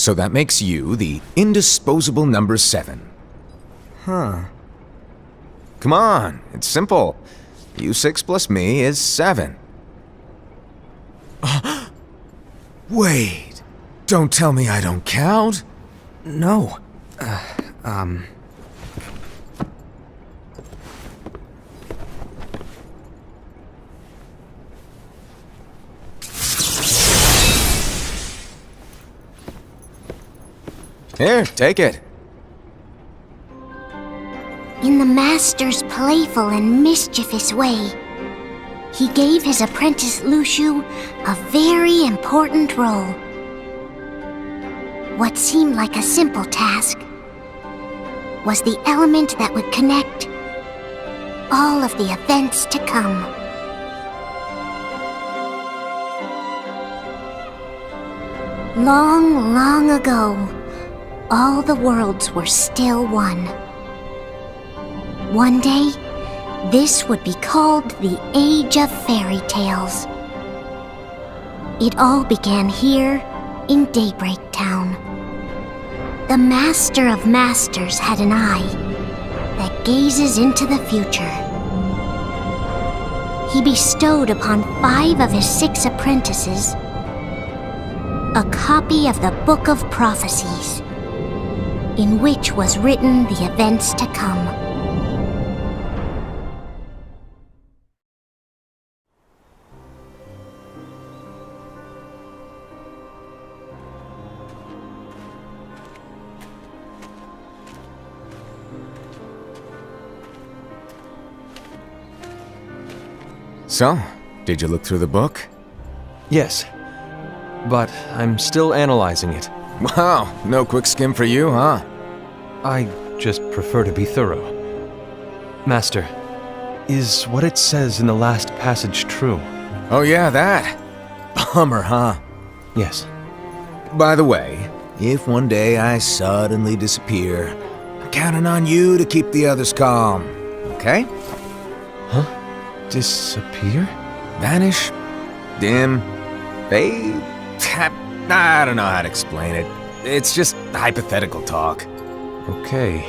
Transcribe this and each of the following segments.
So that makes you the indisposable number 7. Huh. Come on, it's simple. U6 plus me is 7. Wait, don't tell me I don't count. No. Here, take it. In the Master's playful and mischievous way, he gave his apprentice Luciu a very important role. What seemed like a simple task was the element that would connect all of the events to come. Long, long ago, all the worlds were still one. One day, this would be called the Age of Fairy Tales. It all began here in Daybreak Town. The Master of Masters had an eye that gazes into the future. He bestowed upon 5 of his 6 apprentices a copy of the Book of Prophecies, in which was written the events to come. So, did you look through the book? Yes. But I'm still analyzing it. Wow, no quick skim for you, huh? I just prefer to be thorough. Master, is what it says in the last passage true? Oh yeah, that. Bummer, huh? Yes. By the way, if one day I suddenly disappear, I'm counting on you to keep the others calm, okay? Huh? Disappear? Vanish? Dim? Fade? I don't know how to explain it. It's just hypothetical talk. Okay.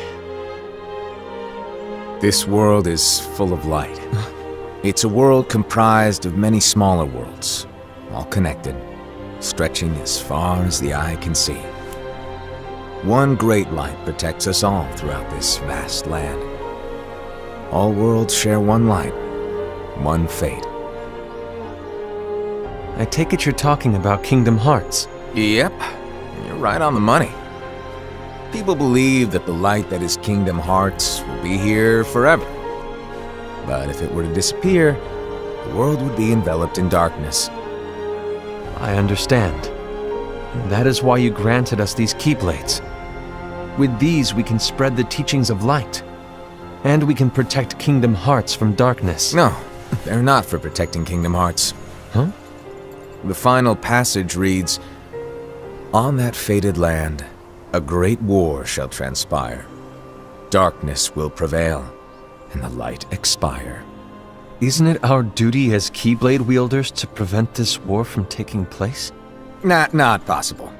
This world is full of light. It's a world comprised of many smaller worlds, all connected, stretching as far as the eye can see. One great light protects us all throughout this vast land. All worlds share one light, one fate. I take it you're talking about Kingdom Hearts. Yep, you're right on the money. People believe that the light that is Kingdom Hearts will be here forever. But if it were to disappear, the world would be enveloped in darkness. I understand. That is why you granted us these Keyblades. With these we can spread the teachings of light. And we can protect Kingdom Hearts from darkness. No, they're not for protecting Kingdom Hearts. Huh? The final passage reads, "On that fated land, a great war shall transpire. Darkness will prevail, and the light expire." Isn't it our duty as Keyblade wielders to prevent this war from taking place? Not possible.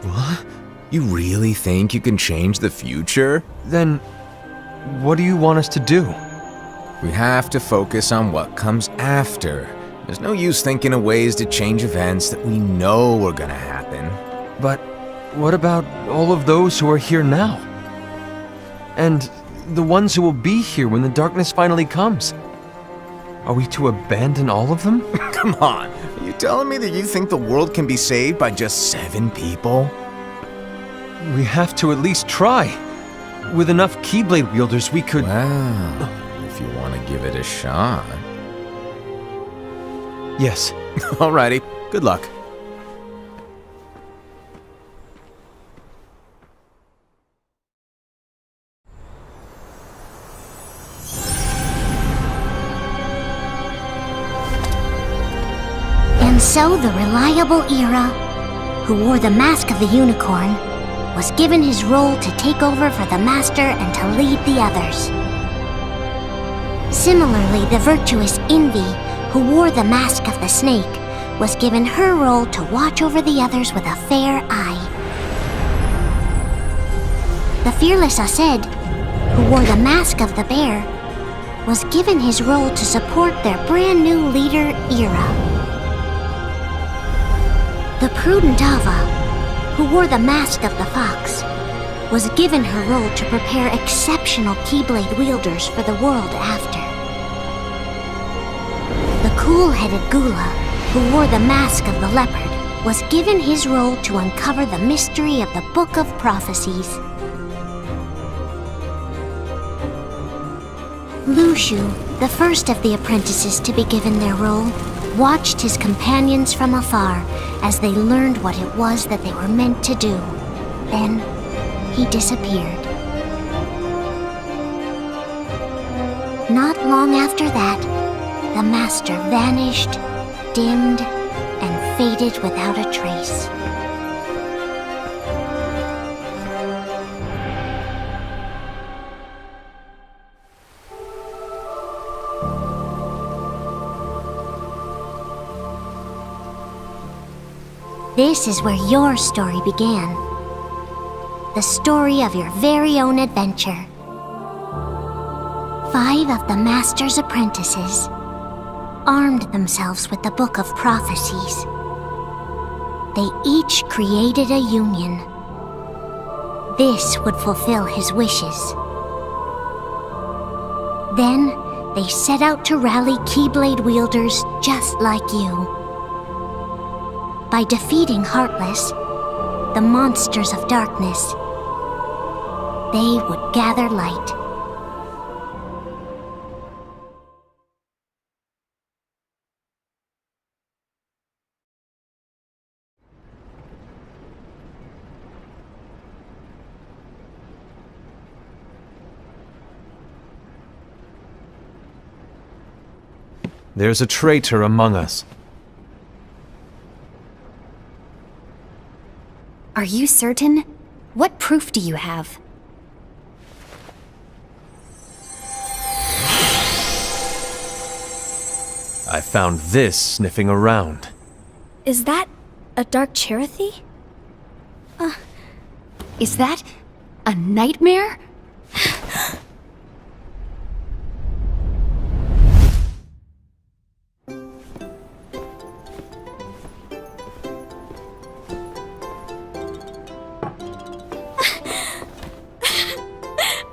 What? You really think you can change the future? Then, what do you want us to do? We have to focus on what comes after. There's no use thinking of ways to change events that we know are gonna happen. But what about all of those who are here now? And the ones who will be here when the darkness finally comes? Are we to abandon all of them? Come on, are you telling me that you think the world can be saved by just 7 people? We have to at least try. With enough Keyblade wielders, we could... Well, if you want to give it a shot. Yes. Alrighty, good luck. And so the reliable Era, who wore the mask of the unicorn, was given his role to take over for the Master and to lead the others. Similarly, the virtuous Envy, who wore the mask of the snake, was given her role to watch over the others with a fair eye. The fearless Aesed, who wore the mask of the bear, was given his role to support their brand new leader, Ira. The prudent Ava, who wore the mask of the fox, was given her role to prepare exceptional Keyblade wielders for the world after. The cool-headed Gula, who wore the mask of the leopard, was given his role to uncover the mystery of the Book of Prophecies. Lushu, the first of the apprentices to be given their role, watched his companions from afar as they learned what it was that they were meant to do. Then, he disappeared. Not long after that, the master vanished, dimmed, and faded without a trace. This is where your story began. The story of your very own adventure. 5 of the Master's apprentices armed themselves with the Book of Prophecies. They each created a union. This would fulfill his wishes. Then, they set out to rally Keyblade wielders just like you. By defeating Heartless, the monsters of darkness, they would gather light. There's a traitor among us. Are you certain? What proof do you have? I found this sniffing around. Is that a Dark Cherothy? Is that a nightmare?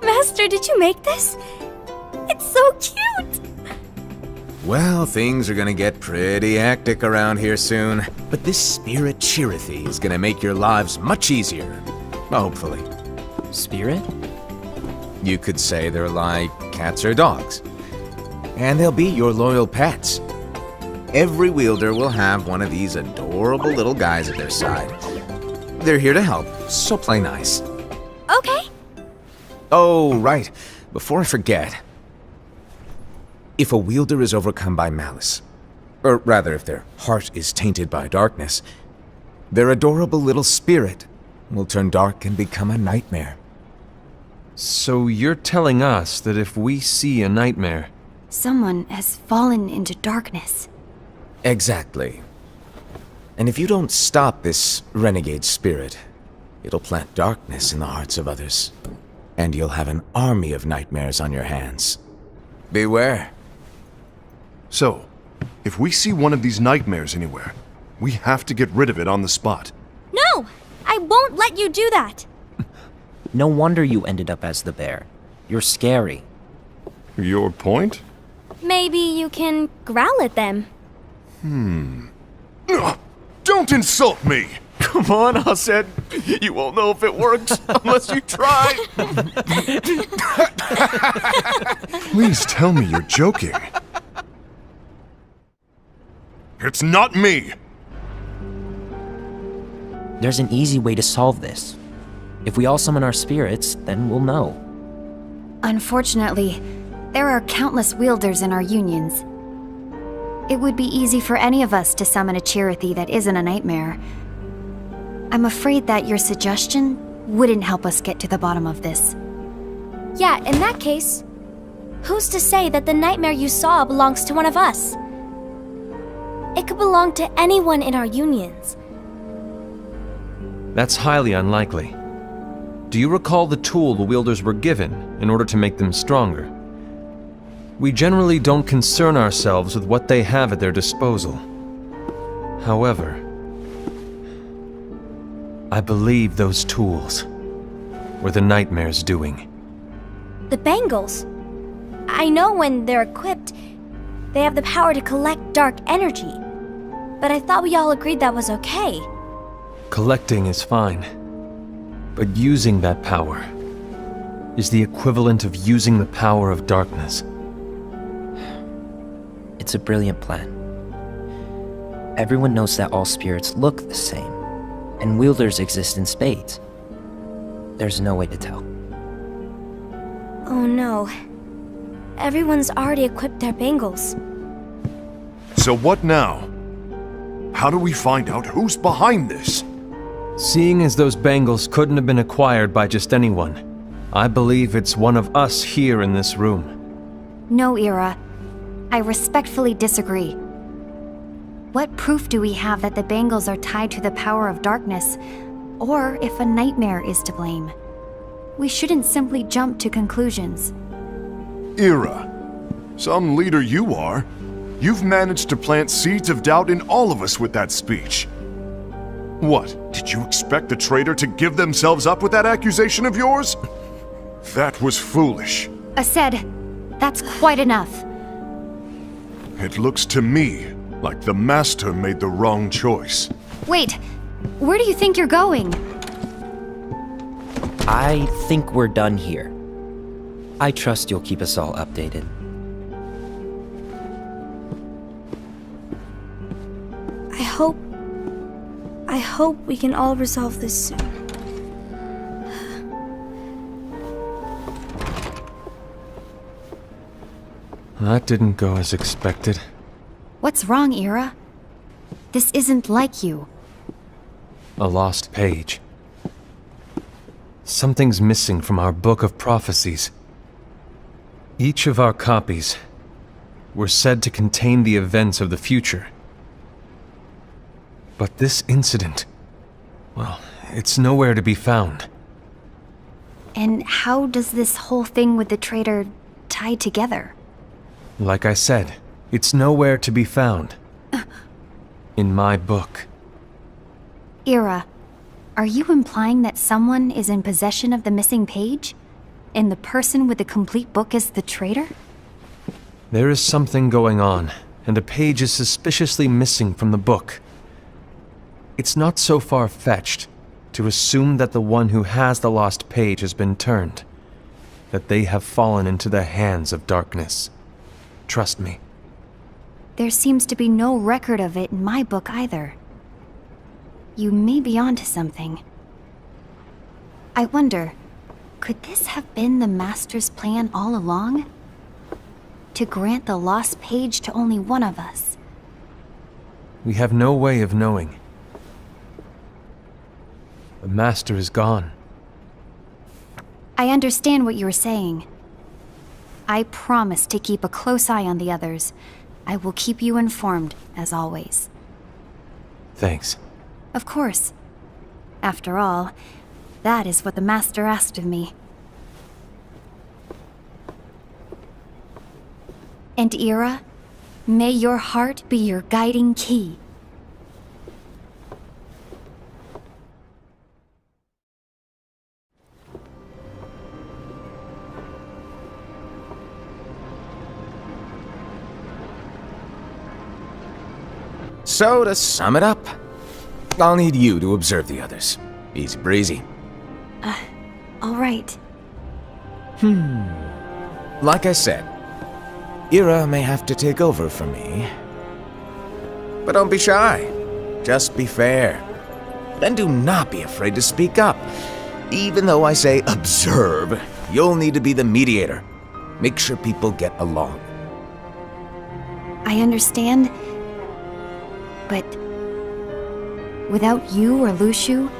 Master, did you make this? It's so cute! Well, things are gonna get pretty hectic around here soon. But this spirit Cherothy is gonna make your lives much easier. Hopefully. Spirit? You could say they're like cats or dogs. And they'll be your loyal pets. Every wielder will have one of these adorable little guys at their side. They're here to help, so play nice. Okay. Oh, right. Before I forget. If a wielder is overcome by malice, or rather if their heart is tainted by darkness, their adorable little spirit will turn dark and become a nightmare. So you're telling us that if we see a nightmare... Someone has fallen into darkness. Exactly. And if you don't stop this renegade spirit, it'll plant darkness in the hearts of others. And you'll have an army of nightmares on your hands. Beware. So, if we see one of these nightmares anywhere, we have to get rid of it on the spot. No! I won't let you do that! No wonder you ended up as the bear. You're scary. Your point? Maybe you can growl at them. Ugh, don't insult me! Come on, Aesed. You won't know if it works unless you try. Please tell me you're joking. It's not me! There's an easy way to solve this. If we all summon our spirits, then we'll know. Unfortunately, there are countless wielders in our unions. It would be easy for any of us to summon a Cherothy that isn't a nightmare. I'm afraid that your suggestion wouldn't help us get to the bottom of this. Yeah, in that case, who's to say that the nightmare you saw belongs to one of us? It could belong to anyone in our unions. That's highly unlikely. do you recall the tool the wielders were given in order to make them stronger? We generally don't concern ourselves with what they have at their disposal. However, I believe those tools were the Nightmare's doing. The bangles. I know when they're equipped, they have the power to collect dark energy. But I thought we all agreed that was okay. Collecting is fine, but using that power is the equivalent of using the power of darkness. It's a brilliant plan. Everyone knows that all spirits look the same, and wielders exist in spades. There's no way to tell. Oh no. Everyone's already equipped their bangles. So what now? How do we find out who's behind this? Seeing as those bangles couldn't have been acquired by just anyone, I believe it's one of us here in this room. No, Ira. I respectfully disagree. What proof do we have that the bangles are tied to the power of darkness, or if a nightmare is to blame? We shouldn't simply jump to conclusions. Ira, some leader you are. You've managed to plant seeds of doubt in all of us with that speech. What, did you expect the traitor to give themselves up with that accusation of yours? That was foolish. Aced, that's quite enough. It looks to me like the Master made the wrong choice. Wait, where do you think you're going? I think we're done here. I trust you'll keep us all updated. I hope we can all resolve this soon. That didn't go as expected. What's wrong, Ira? This isn't like you. A lost page. Something's missing from our book of prophecies. Each of our copies were said to contain the events of the future. But this incident, well, it's nowhere to be found. And how does this whole thing with the traitor tie together? Like I said, it's nowhere to be found. In my book. Ira, are you implying that someone is in possession of the missing page? And the person with the complete book is the traitor? There is something going on, and a page is suspiciously missing from the book. It's not so far-fetched to assume that the one who has the lost page has been turned, that they have fallen into the hands of darkness. Trust me. There seems to be no record of it in my book either. You may be onto something. I wonder, could this have been the Master's plan all along? To grant the lost page to only one of us? We have no way of knowing. The Master is gone. I understand what you were saying. I promise to keep a close eye on the others. I will keep you informed, as always. Thanks. Of course. After all, that is what the Master asked of me. And Ira, may your heart be your guiding key. So, to sum it up, I'll need you to observe the others. Easy breezy. All right. Like I said, Ira may have to take over for me. But don't be shy. Just be fair. And do not be afraid to speak up. Even though I say observe, you'll need to be the mediator. Make sure people get along. I understand. But without you or Luciu,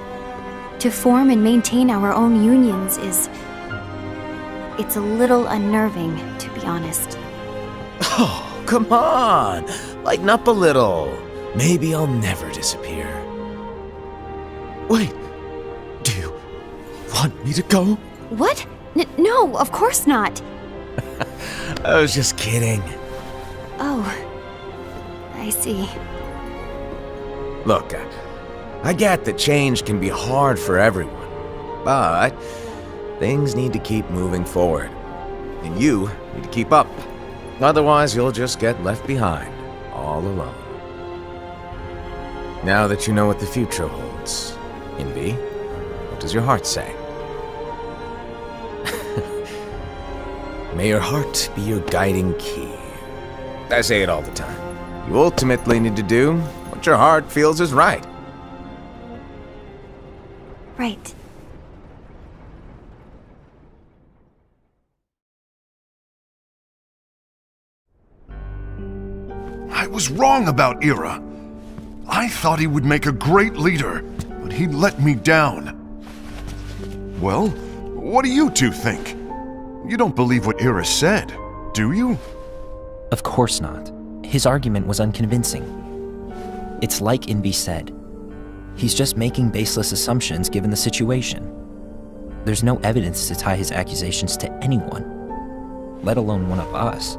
to form and maintain our own unions it's a little unnerving, to be honest. Oh, come on! Lighten up a little. Maybe I'll never disappear. Wait, do you want me to go? What? No, of course not. I was just kidding. Oh, I see. Look, I get that change can be hard for everyone, but things need to keep moving forward. And you need to keep up. Otherwise, you'll just get left behind, all alone. Now that you know what the future holds, Envy, what does your heart say? May your heart be your guiding key. I say it all the time. You ultimately need to do what your heart feels is right. Right. I was wrong about Ira. I thought he would make a great leader, but he let me down. Well, what do you two think? You don't believe what Ira said, do you? Of course not. His argument was unconvincing. It's like Invi said. He's just making baseless assumptions given the situation. There's no evidence to tie his accusations to anyone, let alone one of us.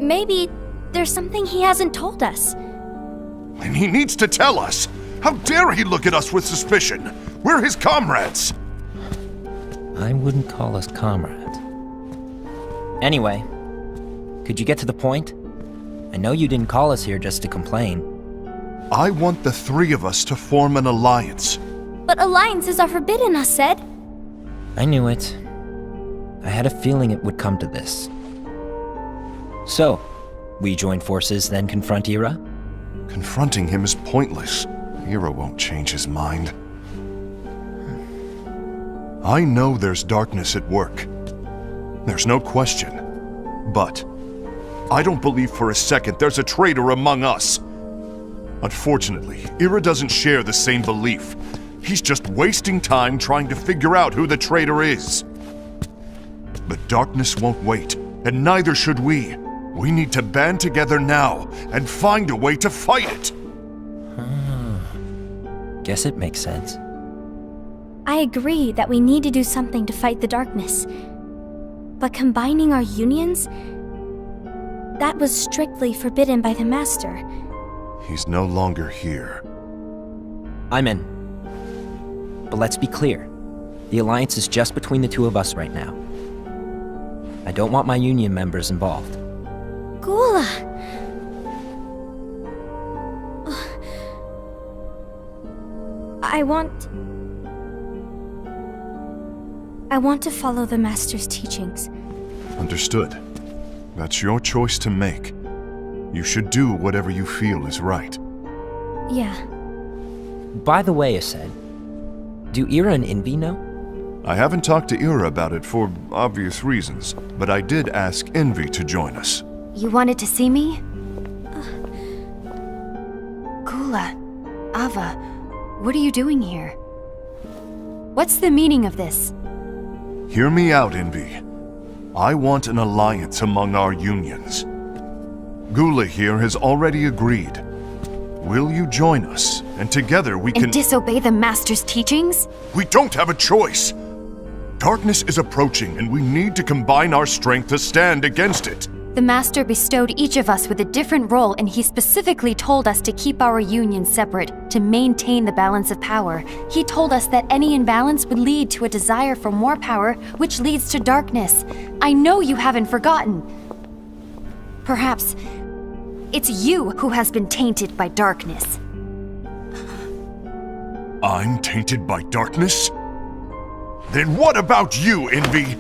Maybe there's something he hasn't told us. And he needs to tell us. How dare he look at us with suspicion? We're his comrades. I wouldn't call us comrades. Anyway, could you get to the point? I know you didn't call us here just to complain. I want the three of us to form an alliance. But alliances are forbidden, us said. I knew it. I had a feeling it would come to this. So, we join forces, then confront Ira? Confronting him is pointless. Ira won't change his mind. I know there's darkness at work. There's no question. But I don't believe for a second there's a traitor among us. Unfortunately, Ira doesn't share the same belief. He's just wasting time trying to figure out who the traitor is. But darkness won't wait, and neither should we. We need to band together now and find a way to fight it. Guess it makes sense. I agree that we need to do something to fight the darkness. But combining our unions? That was strictly forbidden by the Master. He's no longer here. I'm in. But let's be clear. The alliance is just between the two of us right now. I don't want my union members involved. Gula! I want to follow the Master's teachings. Understood. That's your choice to make. You should do whatever you feel is right. Yeah. By the way, Ased, do Ira and Invi know? I haven't talked to Ira about it for obvious reasons, but I did ask Envy to join us. You wanted to see me? Gula, Ava, what are you doing here? What's the meaning of this? Hear me out, Envy. I want an alliance among our unions. Gula here has already agreed. Will you join us? And together we can— And disobey the Master's teachings? We don't have a choice! Darkness is approaching, and we need to combine our strength to stand against it. The Master bestowed each of us with a different role, and he specifically told us to keep our union separate, to maintain the balance of power. He told us that any imbalance would lead to a desire for more power, which leads to darkness. I know you haven't forgotten. Perhaps it's you who has been tainted by darkness. I'm tainted by darkness? Then what about you, Envy?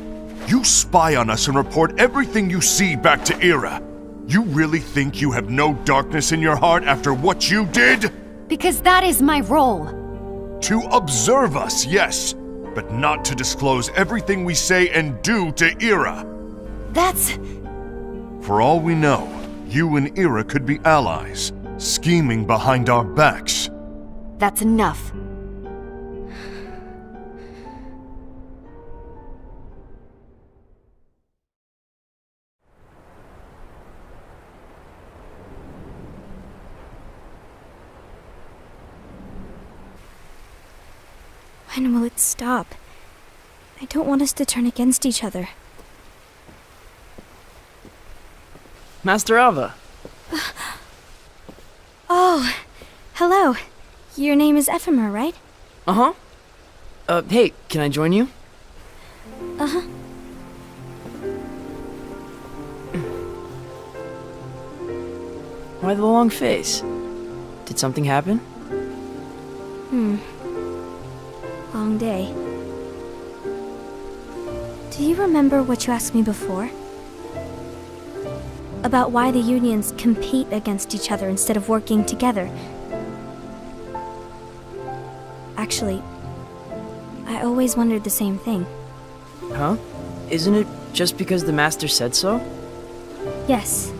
You spy on us and report everything you see back to Ira. You really think you have no darkness in your heart after what you did? Because that is my role. To observe us, yes, but not to disclose everything we say and do to Ira. That's... For all we know, you and Ira could be allies, scheming behind our backs. That's enough. When will it stop? I don't want us to turn against each other. Master Alva. Oh, hello. Your name is Ephemer, right? Uh-huh. Hey, can I join you? Uh-huh. Why the long face? Did something happen? Long day. Do you remember what you asked me before? About why the unions compete against each other instead of working together. Actually, I always wondered the same thing. Huh? Isn't it just because the Master said so? Yes,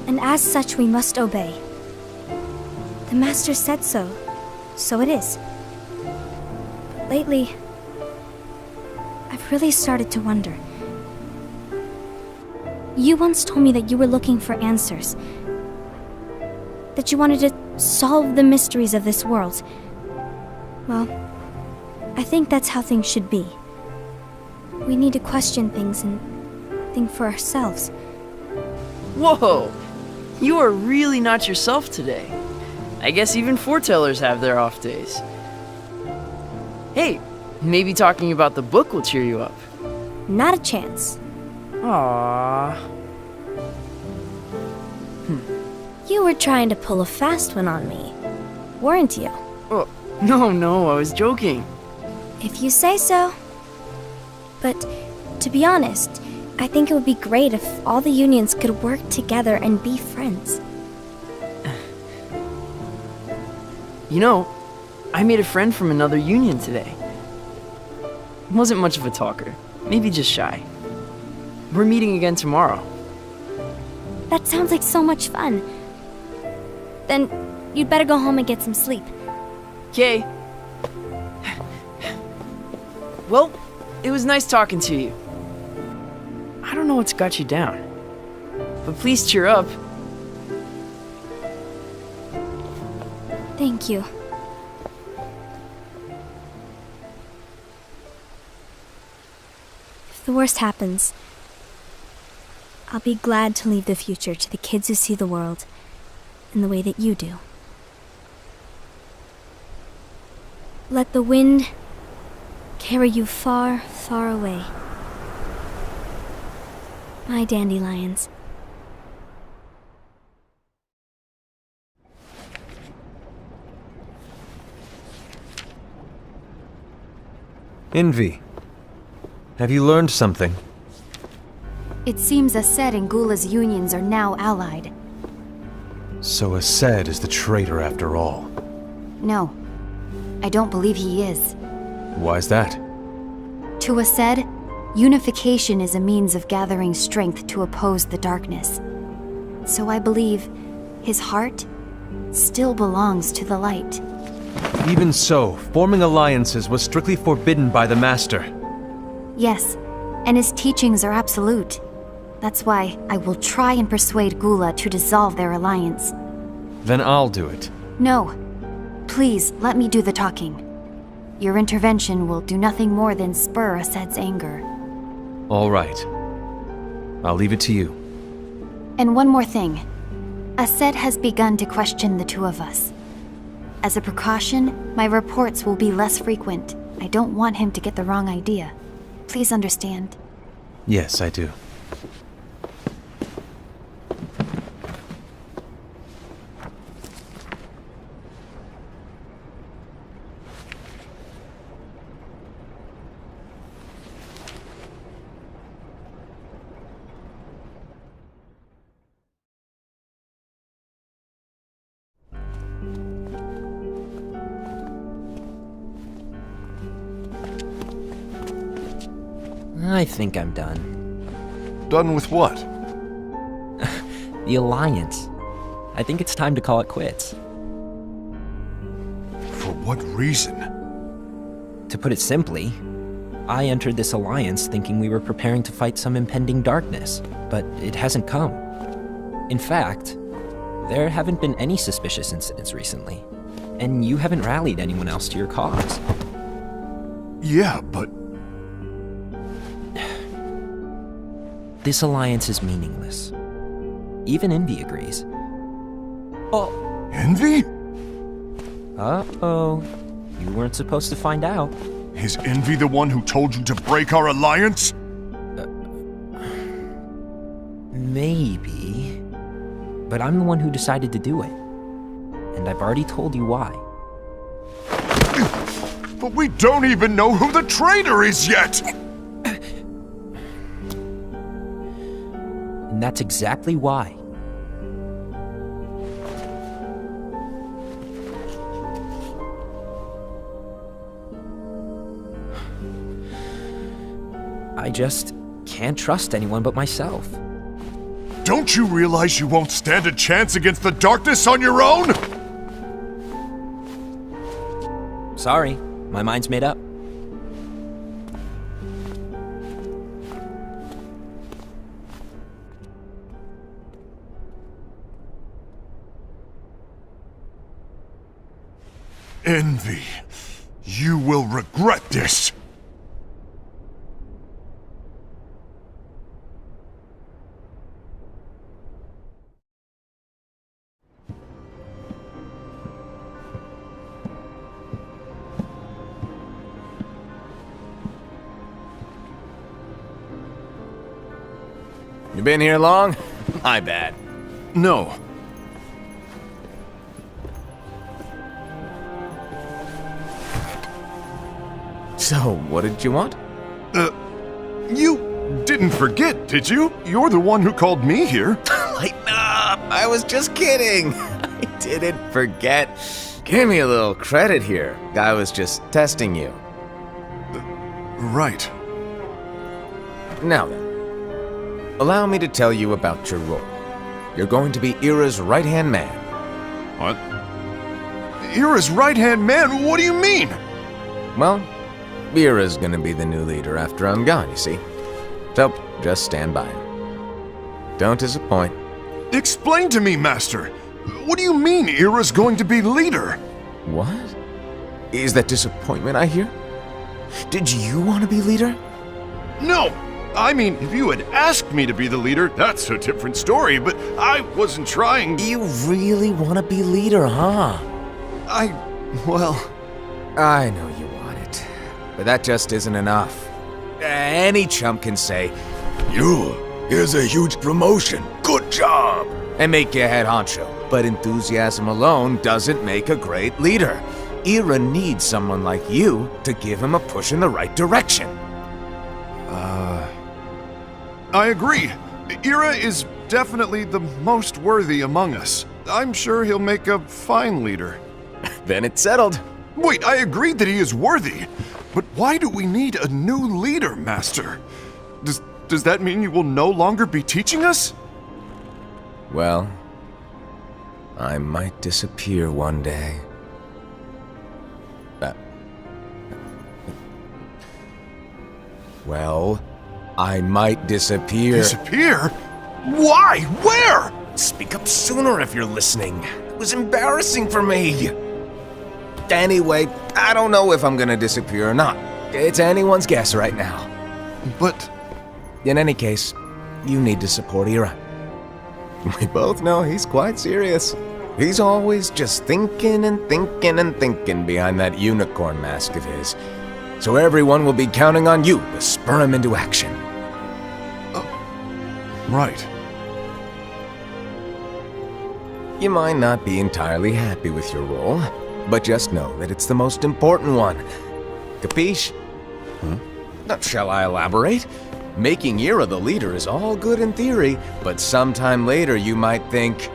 and as such we must obey. The Master said so, so it is. But lately, I've really started to wonder. You once told me that you were looking for answers. That you wanted to solve the mysteries of this world. Well, I think that's how things should be. We need to question things and think for ourselves. Whoa! You are really not yourself today. I guess even foretellers have their off days. Hey, maybe talking about the book will cheer you up. Not a chance. Aww. You were trying to pull a fast one on me, weren't you? Oh, no, I was joking. If you say so. But, to be honest, I think it would be great if all the unions could work together and be friends. You know, I made a friend from another union today. Wasn't much of a talker, maybe just shy. We're meeting again tomorrow. That sounds like so much fun. Then, you'd better go home and get some sleep. Okay. Well, it was nice talking to you. I don't know what's got you down, but please cheer up. Thank you. If the worst happens, I'll be glad to leave the future to the kids who see the world in the way that you do. Let the wind carry you far, far away. My dandelions. Envy. Have you learned something? It seems Ased and Gula's unions are now allied. So Ased is the traitor after all. No, I don't believe he is. Why's that? To Ased, unification is a means of gathering strength to oppose the darkness. So I believe his heart still belongs to the light. Even so, forming alliances was strictly forbidden by the Master. Yes, and his teachings are absolute. That's why I will try and persuade Gula to dissolve their alliance. Then I'll do it. No. Please, let me do the talking. Your intervention will do nothing more than spur Ased's anger. All right. I'll leave it to you. And one more thing. Ased has begun to question the two of us. As a precaution, my reports will be less frequent. I don't want him to get the wrong idea. Please understand. Yes, I do. I think I'm done. Done with what? The Alliance. I think it's time to call it quits. For what reason? To put it simply, I entered this alliance thinking we were preparing to fight some impending darkness, but it hasn't come. In fact, there haven't been any suspicious incidents recently, and you haven't rallied anyone else to your cause. Yeah, but This alliance is meaningless. Even Envy agrees. Envy? Uh-oh. You weren't supposed to find out. Is Envy the one who told you to break our alliance? Maybe. But I'm the one who decided to do it. And I've already told you why. But we don't even know who the traitor is yet! And that's exactly why. I just can't trust anyone but myself. Don't you realize you won't stand a chance against the darkness on your own? Sorry, my mind's made up. Envy, you will regret this. You been here long? My bad. No. So, what did you want? You didn't forget, did you? You're the one who called me here. Lighten up! I was just kidding. I didn't forget. Give me a little credit here. I was just testing you. Right. Now then, allow me to tell you about your role. You're going to be Ira's right-hand man. What? Ira's right-hand man? What do you mean? Well, Ira's gonna be the new leader after I'm gone, you see. So, just stand by him. Don't disappoint. Explain to me, Master. What do you mean Ira's going to be leader? What? Is that disappointment I hear? Did you want to be leader? No! I mean, if you had asked me to be the leader, that's a different story, but I wasn't trying. You really want to be leader, huh? Well... I know you want it, but that just isn't enough. Any chump can say, here's a huge promotion, good job, and make you head honcho. But enthusiasm alone doesn't make a great leader. Ira needs someone like you to give him a push in the right direction. I agree. Ira is definitely the most worthy among us. I'm sure he'll make a fine leader. Then it's settled. Wait, I agree that he is worthy. But why do we need a new leader, Master? Does that mean you will no longer be teaching us? Well, I might disappear one day. Well, I might disappear. Disappear? Why? Where? Speak up sooner if you're listening. It was embarrassing for me. Anyway, I don't know if I'm gonna disappear or not. It's anyone's guess right now. But... In any case, you need to support Ira. We both know he's quite serious. He's always just thinking and thinking and thinking behind that unicorn mask of his. So everyone will be counting on you to spur him into action. Right. You might not be entirely happy with your role, but just know that it's the most important one. Capiche? Shall I elaborate? Making Ira the leader is all good in theory, but sometime later you might think,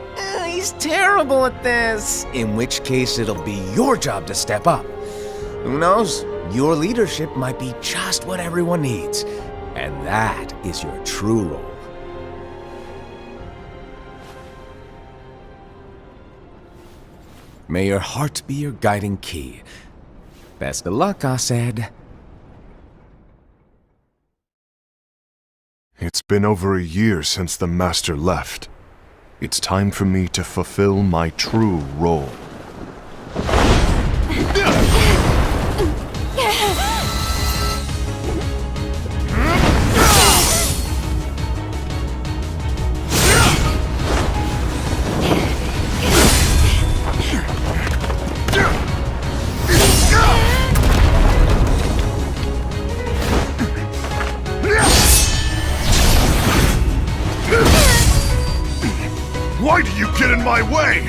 he's terrible at this. In which case it'll be your job to step up. Who knows? Your leadership might be just what everyone needs. And that is your true role. May your heart be your guiding key. Best of luck, Asaid. It's been over a year since the Master left. It's time for me to fulfill my true role. you get in my way!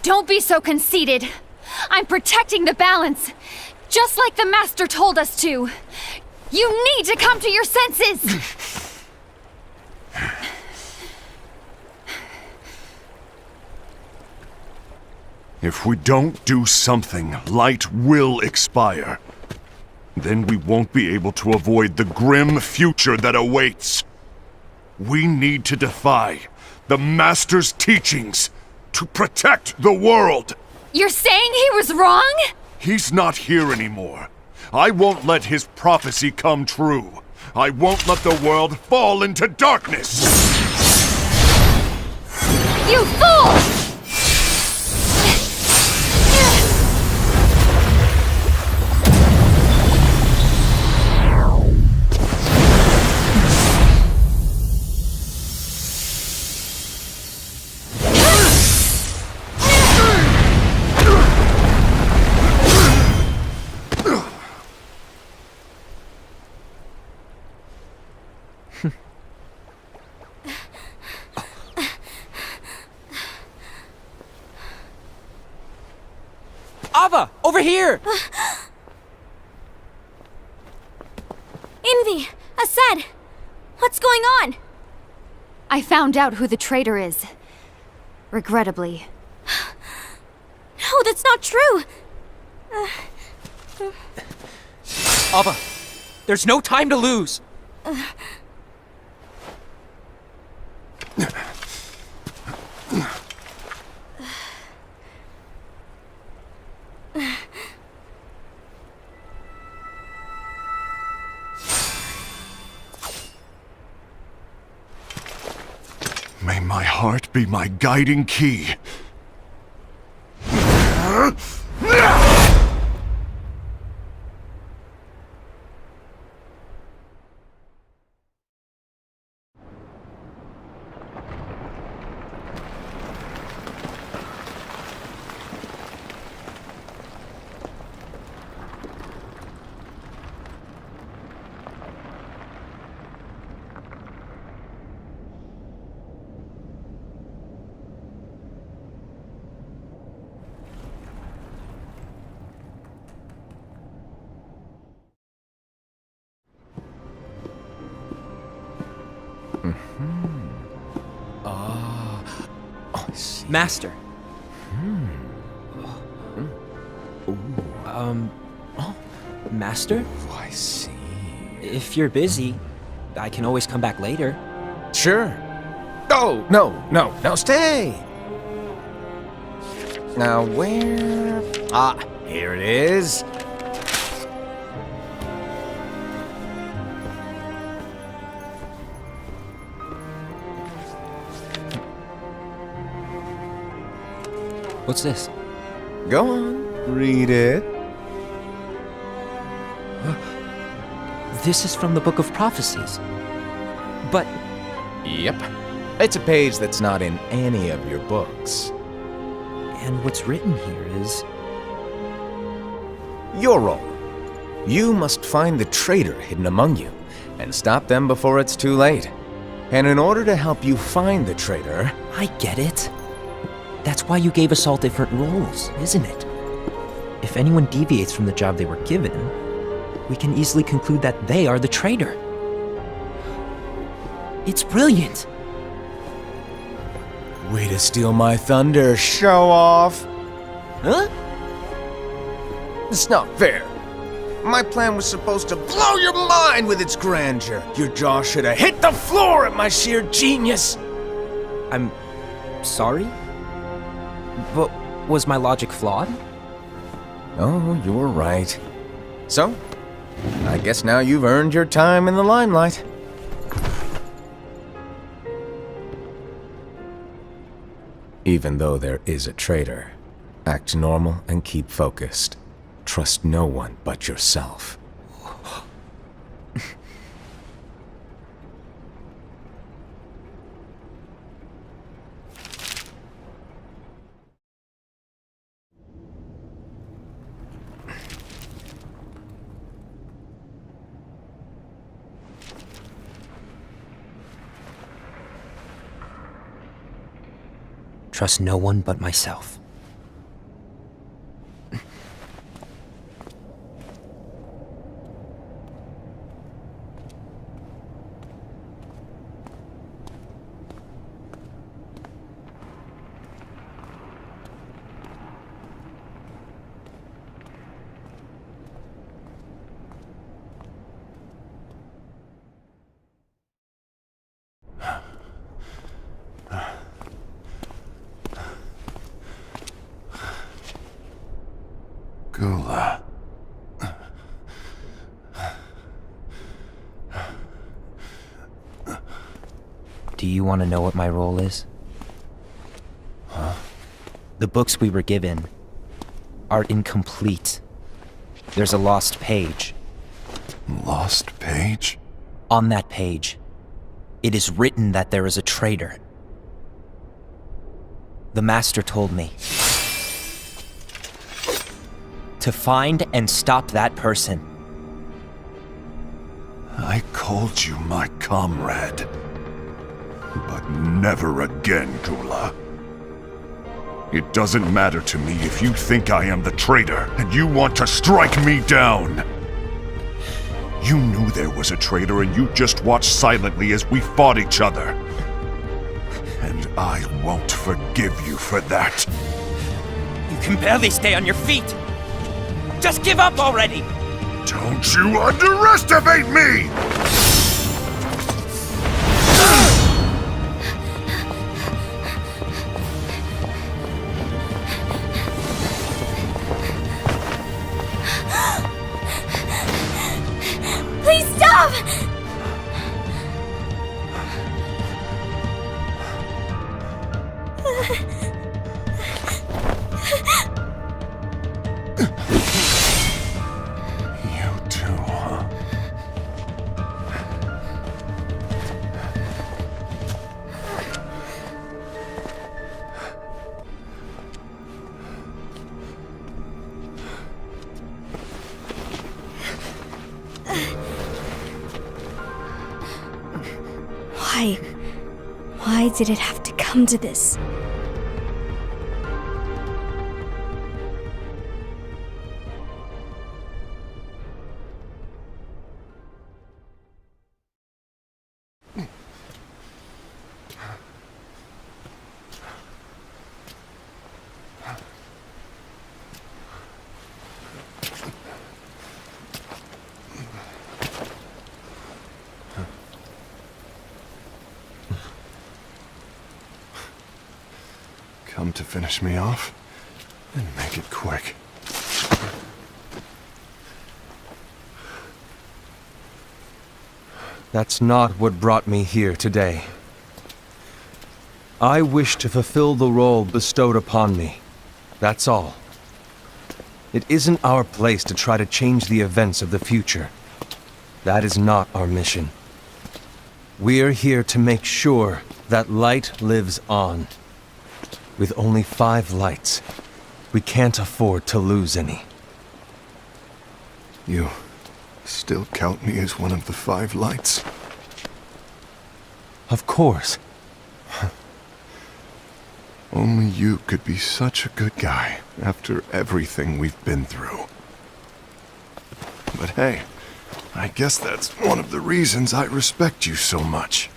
Don't be so conceited. I'm protecting the balance, just like the Master told us to. You need to come to your senses! If we don't do something, light will expire. Then we won't be able to avoid the grim future that awaits. We need to defy the Master's teachings to protect the world. You're saying he was wrong? He's not here anymore. I won't let his prophecy come true. I won't let the world fall into darkness. You fool! Ava, over here! Envy! Asad! What's going on? I found out who the traitor is. Regrettably. No, that's not true! Ava, there's no time to lose! May my heart be my guiding key. Master. Master? Oh, I see. If you're busy, I can always come back later. Sure. Oh, no, stay! Now, where... Ah, here it is. What's this? Go on, read it. This is from the Book of Prophecies. But Yep. It's a page that's not in any of your books. and what's written here is... Your role. You must find the traitor hidden among you, and stop them before it's too late. And in order to help you find the traitor... I get it. That's why you gave us all different roles, isn't it? If anyone deviates from the job they were given, we can easily conclude that they are the traitor. It's brilliant! Way to steal my thunder, show off! Huh? It's not fair. My plan was supposed to blow your mind with its grandeur. Your jaw should have hit the floor at my sheer genius. I'm... sorry? But was my logic flawed? Oh, you were right. So, I guess now you've earned your time in the limelight. Even though there is a traitor, act normal and keep focused. Trust no one but yourself. Trust no one but myself. Gula. Do you want to know what my role is? The books we were given are incomplete. There's a lost page. Lost page? On that page, it is written that there is a traitor. The Master told me to find and stop that person. I called you my comrade. But never again, Gula. It doesn't matter to me if you think I am the traitor and you want to strike me down. You knew there was a traitor and you just watched silently as we fought each other. And I won't forgive you for that. You can barely stay on your feet. Just give up already! Don't you underestimate me! Please stop! You too, huh? Why did it have to come to this? Come to finish me off? And make it quick. That's not what brought me here today. I wish to fulfill the role bestowed upon me. That's all. It isn't our place to try to change the events of the future. That is not our mission. We're here to make sure that light lives on. With only 5 lights, we can't afford to lose any. You still count me as one of the 5 lights? Of course. Only you could be such a good guy after everything we've been through. But hey, I guess that's one of the reasons I respect you so much.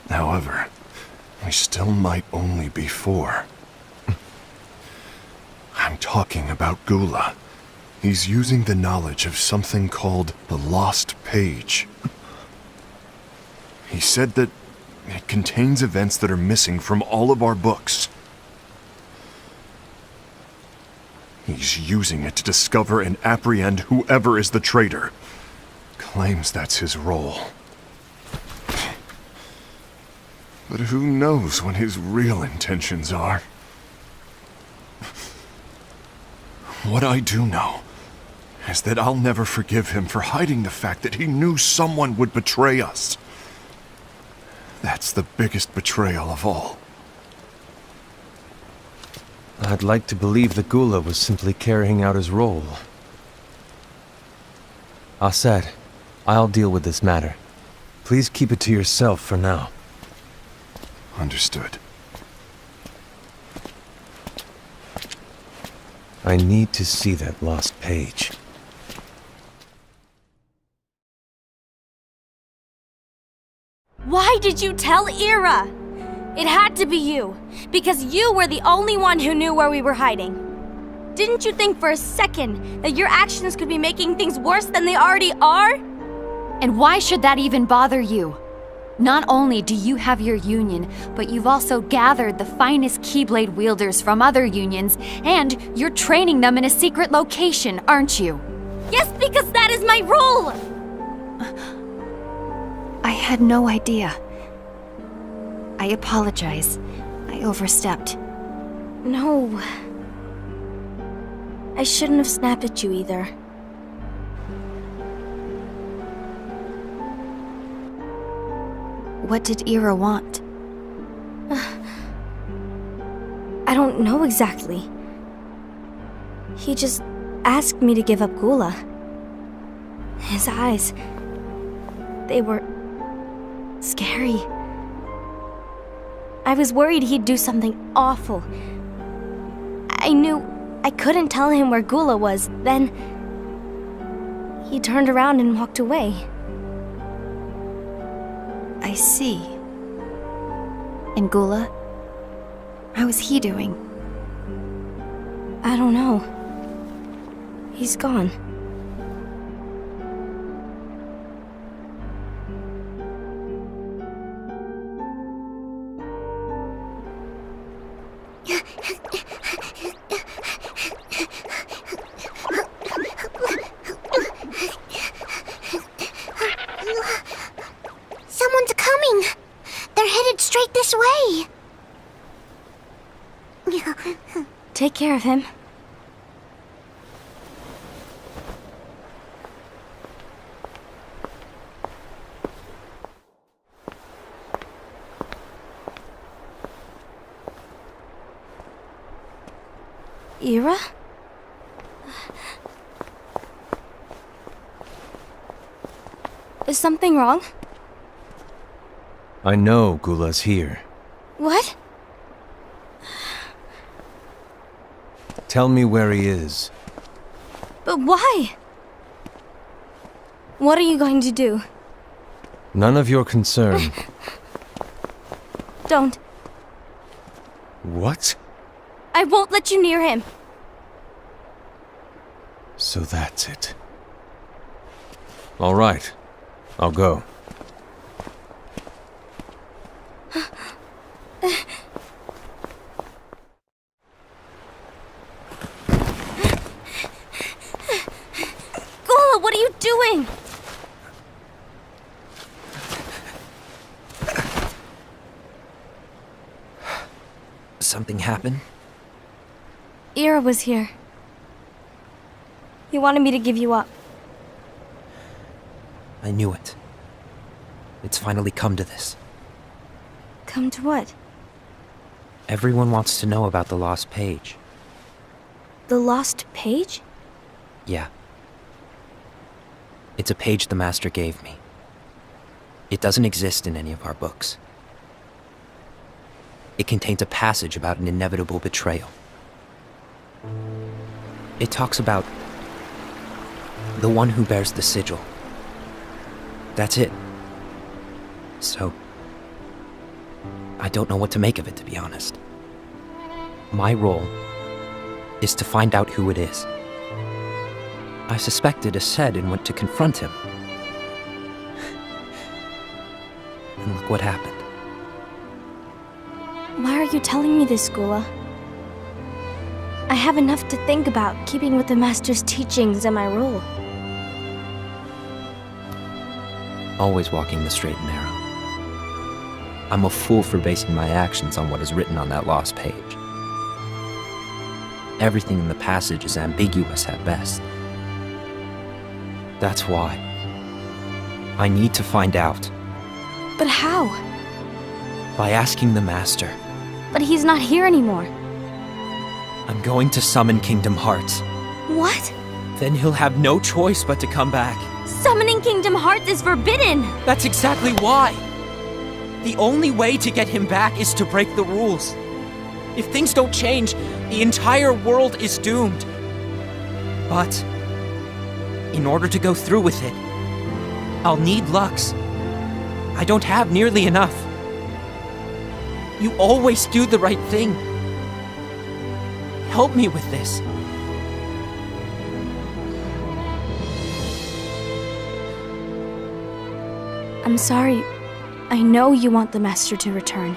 However, we still might only be 4. I'm talking about Gula. He's using the knowledge of something called the Lost Page. He said that it contains events that are missing from all of our books. He's using it to discover and apprehend whoever is the traitor. Claims that's his role. But who knows what his real intentions are? What I do know is that I'll never forgive him for hiding the fact that he knew someone would betray us. That's the biggest betrayal of all. I'd like to believe that Gula was simply carrying out his role. Aset, I'll deal with this matter. Please keep it to yourself for now. Understood. I need to see that lost page. Why did you tell Ira? It had to be you, because you were the only one who knew where we were hiding. Didn't you think for a second that your actions could be making things worse than they already are? And why should that even bother you? Not only do you have your union, but you've also gathered the finest Keyblade wielders from other unions, and you're training them in a secret location, aren't you? Yes, because that is my role! I had no idea. I apologize. I overstepped. No. I shouldn't have snapped at you either. What did Ira want? I don't know exactly. He just asked me to give up Gula. His eyes, they were scary. I was worried he'd do something awful. I knew I couldn't tell him where Gula was. Then he turned around and walked away. I see. And Gula? How is he doing? I don't know. He's gone. Someone's coming! They're headed straight this way! Take care of him. Ira? Is something wrong? I know Gula's here. What? Tell me where he is. But why? What are you going to do? None of your concern. Don't. What? I won't let you near him. So that's it. All right. I'll go. Gula, what are you doing? Something happened? Ira was here. He wanted me to give you up. I knew it. It's finally come to this. Come to what? Everyone wants to know about the lost page. The lost page? Yeah. It's a page the Master gave me. It doesn't exist in any of our books. It contains a passage about an inevitable betrayal. It talks about the one who bears the sigil. That's it. So, I don't know what to make of it, to be honest. My role is to find out who it is. I suspected Ased and went to confront him. And look what happened. Why are you telling me this, Gula? I have enough to think about, keeping with the Master's teachings and my role. Always walking the straight and narrow. I'm a fool for basing my actions on what is written on that lost page. Everything in the passage is ambiguous at best. That's why I need to find out. But how? By asking the Master. But he's not here anymore. I'm going to summon Kingdom Hearts. What? Then he'll have no choice but to come back. Summoning Kingdom Hearts is forbidden! That's exactly why! The only way to get him back is to break the rules. If things don't change, the entire world is doomed. But in order to go through with it, I'll need Lux. I don't have nearly enough. You always do the right thing. Help me with this. I'm sorry. I know you want the Master to return.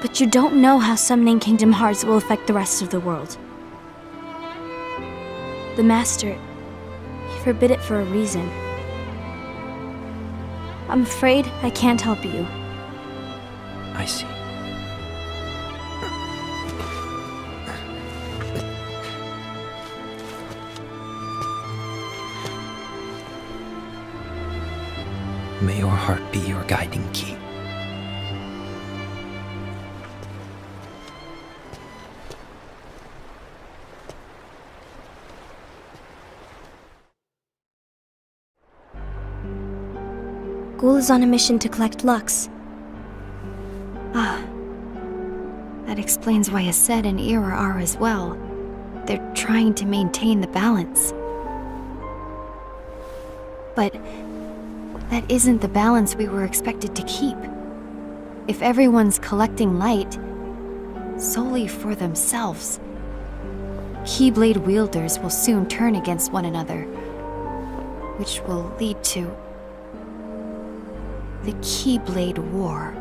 But you don't know how summoning Kingdom Hearts will affect the rest of the world. The Master, he forbid it for a reason. I'm afraid I can't help you. I see. May your heart be your guiding key. Ghoul is on a mission to collect Lux. That explains why Aced and Ira are as well. They're trying to maintain the balance. But that isn't the balance we were expected to keep. If everyone's collecting light solely for themselves, Keyblade wielders will soon turn against one another, which will lead to the Keyblade War.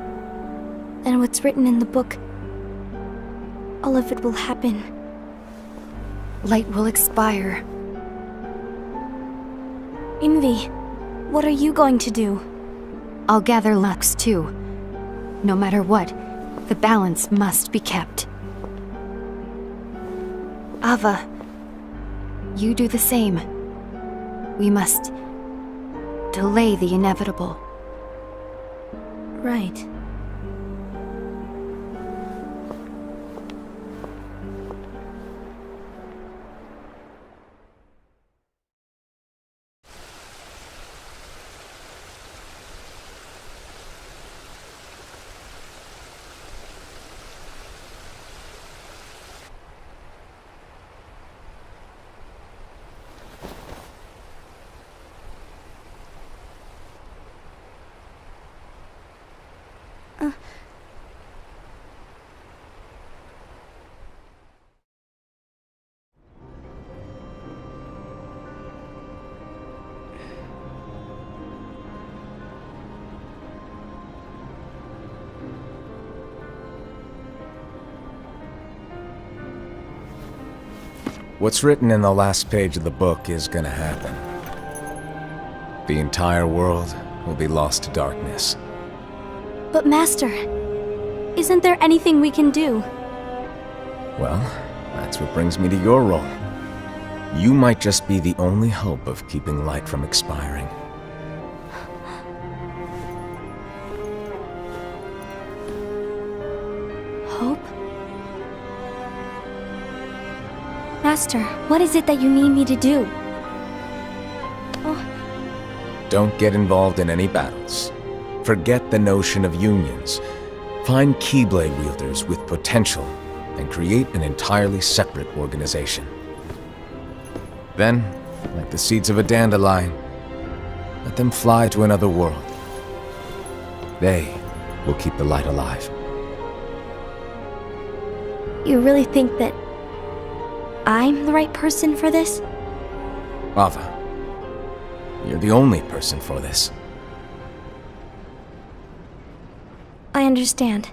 And what's written in the book, all of it will happen. Light will expire. Envy, what are you going to do? I'll gather Lux too. No matter what, the balance must be kept. Ava, you do the same. We must delay the inevitable. Right. What's written in the last page of the book is gonna happen. The entire world will be lost to darkness. But Master, isn't there anything we can do? Well, that's what brings me to your role. You might just be the only hope of keeping light from expiring. Hope? Master, what is it that you need me to do? Don't get involved in any battles. Forget the notion of unions. Find Keyblade wielders with potential and create an entirely separate organization. Then, like the seeds of a dandelion, let them fly to another world. They will keep the light alive. You really think that I'm the right person for this? Ava, you're the only person for this. I understand.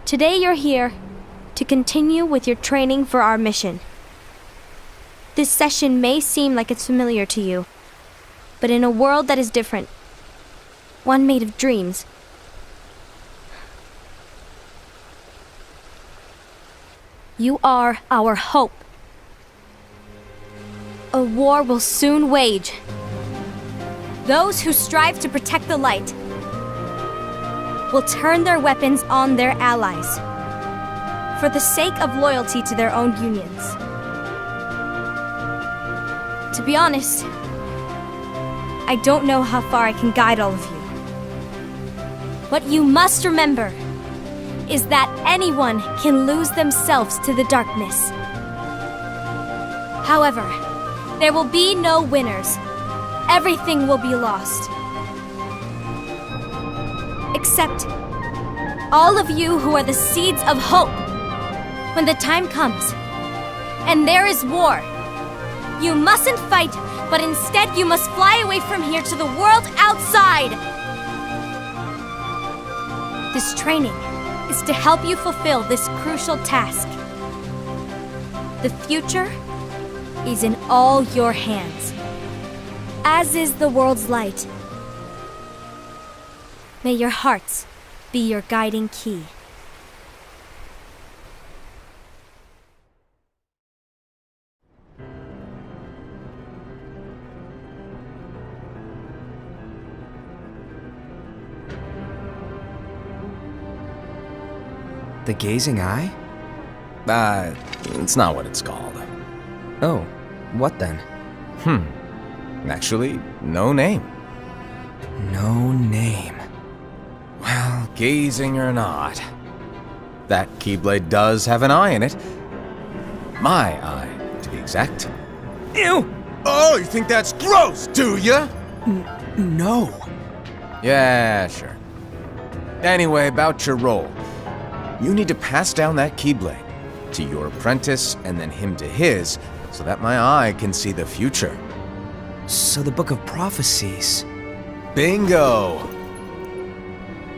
Today you're here to continue with your training for our mission. This session may seem like it's familiar to you, but in a world that is different, one made of dreams, you are our hope. A war will soon wage. Those who strive to protect the light will turn their weapons on their allies for the sake of loyalty to their own unions. To be honest, I don't know how far I can guide all of you. But you must remember, is that anyone can lose themselves to the darkness. However, there will be no winners. Everything will be lost. Except all of you who are the seeds of hope. When the time comes, and there is war, you mustn't fight, but instead you must fly away from here to the world outside. This training is to help you fulfill this crucial task. The future is in all your hands, as is the world's light. May your hearts be your guiding key. The gazing eye? It's not what it's called. Oh, what then? Actually, no name. No name. Well, gazing or not, that Keyblade does have an eye in it. My eye, to be exact. Ew! Oh, you think that's gross, do ya? No. Yeah, sure. Anyway, about your role. You need to pass down that Keyblade to your apprentice and then him to his, so that my eye can see the future. So the Book of Prophecies. Bingo!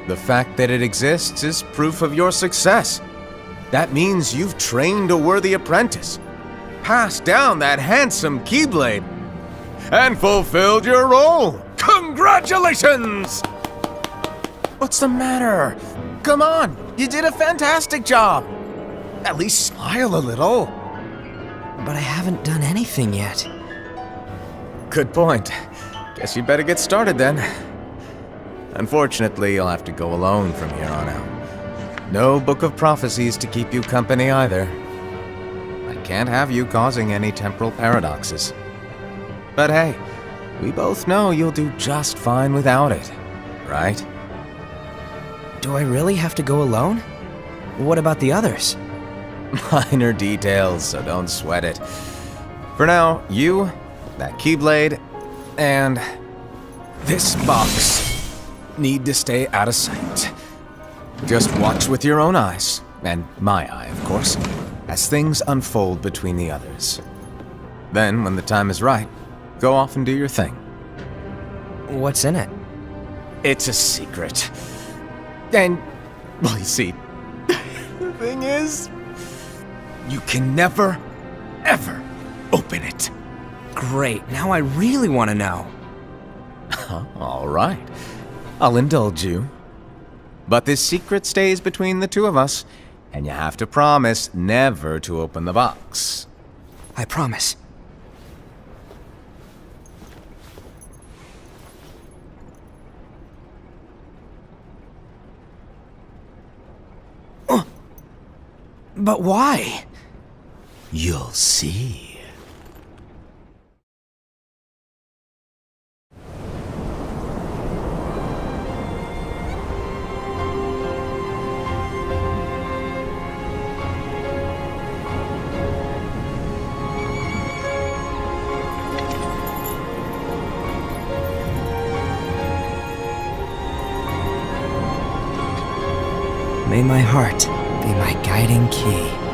The fact that it exists is proof of your success. That means you've trained a worthy apprentice, passed down that handsome Keyblade, and fulfilled your role. Congratulations! What's the matter? Come on, you did a fantastic job. At least smile a little. But I haven't done anything yet. Good point. Guess you better get started then. Unfortunately, you'll have to go alone from here on out. No Book of Prophecies to keep you company either. I can't have you causing any temporal paradoxes. But hey, we both know you'll do just fine without it, right? Do I really have to go alone? What about the others? Minor details, so don't sweat it. For now, you, that Keyblade, and this box need to stay out of sight. Just watch with your own eyes, and my eye, of course, as things unfold between the others. Then, when the time is right, go off and do your thing. What's in it? It's a secret. And, well, you see, the thing is, you can never, ever open it. Great, now I really want to know. All right, I'll indulge you. But this secret stays between the two of us, and you have to promise never to open the box. I promise. But why? You'll see. May my heart be my guiding key.